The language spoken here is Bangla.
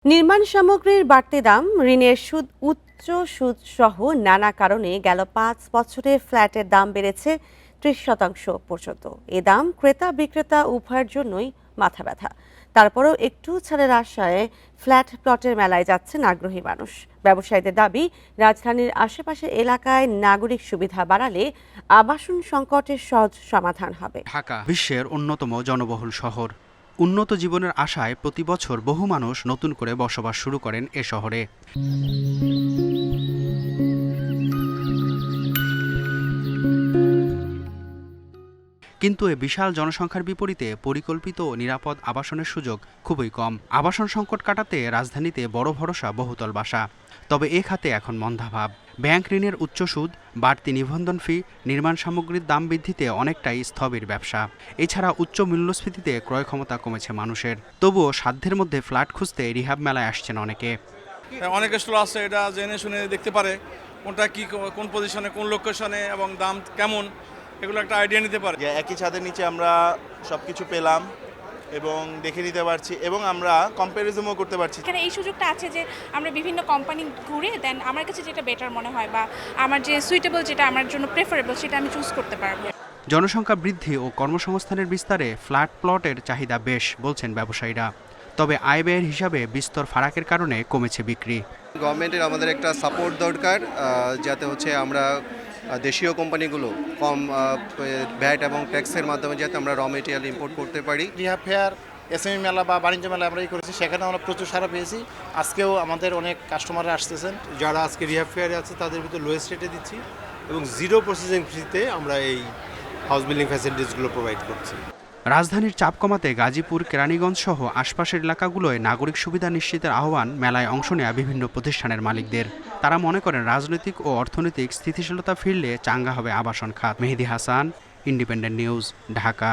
নির্মাণ সামগ্রীর বাড়তি দাম, ঋণের সুদ, উচ্চ সুদ সহ নানা কারণে গেল ৫ বছরে ফ্ল্যাটের দাম বেড়েছে ৩০% পর্যন্ত। এ দাম ক্রেতা বিক্রেতা উভয়ের জন্যই মাথা ব্যথা। তারপরেও একটু ছাড়ের আশায় ফ্ল্যাট প্লটের মেলায় যাচ্ছেন আগ্রহী মানুষ। ব্যবসায়ীদের দাবি, রাজধানীর আশেপাশের এলাকায় নাগরিক সুবিধা বাড়ালে আবাসন সংকটের সহজ সমাধান হবে। ঢাকা বিশ্বের অন্যতম জনবহুল শহর। উন্নত জীবনের আশায় প্রতি বছর বহু মানুষ নতুন করে বসবাস শুরু করেন এ শহরে। কিন্তু এ বিশাল জনসংখ্যার বিপরীতে পরিকল্পিত ও নিরাপদ আবাসনের সুযোগ খুবই কম। আবাসন সংকট কাটাতে রাজধানীতে বড় ভরসা বহুতল বাসা। তবে এ খাতে এখন মন্দাভাব। ব্যাংক ঋণের উচ্চ সুদ, বাড়তি নিবন্ধন ফি, নির্মাণ সামগ্রীর দাম বৃদ্ধিতে অনেকটাই স্থবির ব্যবসা। এছাড়া উচ্চ মূল্যস্ফীতিতে ক্রয় ক্ষমতা কমেছে মানুষের। তবুও সাধ্যের মধ্যে ফ্ল্যাট খুঁজতে রিহাব মেলায় আসছেন অনেকে। অনেক স্টল আছে, এটা জেনে শুনে দেখতে পারে কোনটা কি, কোন পজিশনে, কোন লোকেশনে এবং দাম কেমন, এগুলো একটা আইডিয়া নিতে পারে। যে একই ছাদের নিচে আমরা সবকিছু পেলাম এবং দেখে নিতে পারছি এবং আমরা কম্প্যারিজনও করতে পারছি। এখানে এই সুযোগটা আছে যে আমরা বিভিন্ন কোম্পানি ঘুরে দেন আমার কাছে যেটা বেটার মনে হয় বা আমার যে সুইটেবল, যেটা আমার জন্য প্রেফারেবল, সেটা আমি চুজ করতে পারবো। জনসংখ্যা বৃদ্ধি ও কর্মসংস্থানের বিস্তারে ফ্ল্যাট প্লটের চাহিদা বেশ, বলছেন ব্যবসায়ীরা। তবে আয় ব্যয়ের হিসাবে বিস্তর ফারাকের কারণে কমেছে বিক্রি। গভর্নমেন্টের আমাদের একটা সাপোর্ট দরকার, যাতে আমরা দেশীয় কোম্পানিগুলো কম ভ্যাট এবং ট্যাক্সের মাধ্যমে যাতে আমরা র মেটেরিয়াল ইম্পোর্ট করতে পারি। রিহাব ফেয়ার, এসএমই মেলা বা বাণিজ্য মেলা আমরা করেছি, সেখানে আমরা প্রচুর সাড়া পেয়েছি। আজকেও আমাদের অনেক কাস্টমাররা আসতেছেন। যারা আজকে রিহাব ফেয়ারে আছে তাদের ভিতরে লোয়েস্ট রেটে দিচ্ছি এবং জিরো প্রসেসিং ফিতে আমরা এই হাউস বিল্ডিং ফ্যাসিলিটিসগুলো প্রোভাইড করছি। রাজধানীর চাপ কমাতে গাজীপুর, কেরানীগঞ্জ সহ আশপাশের এলাকাগুলোয় নাগরিক সুবিধা নিশ্চিতের আহ্বান মেলায় অংশ নেওয়া বিভিন্ন প্রতিষ্ঠানের মালিকদের। তারা মনে করেন রাজনৈতিক ও অর্থনৈতিক স্থিতিশীলতা ফিরলে চাঙ্গা হবে আবাসন খাত। মেহেদী হাসান, ইন্ডিপেন্ডেন্ট নিউজ, ঢাকা।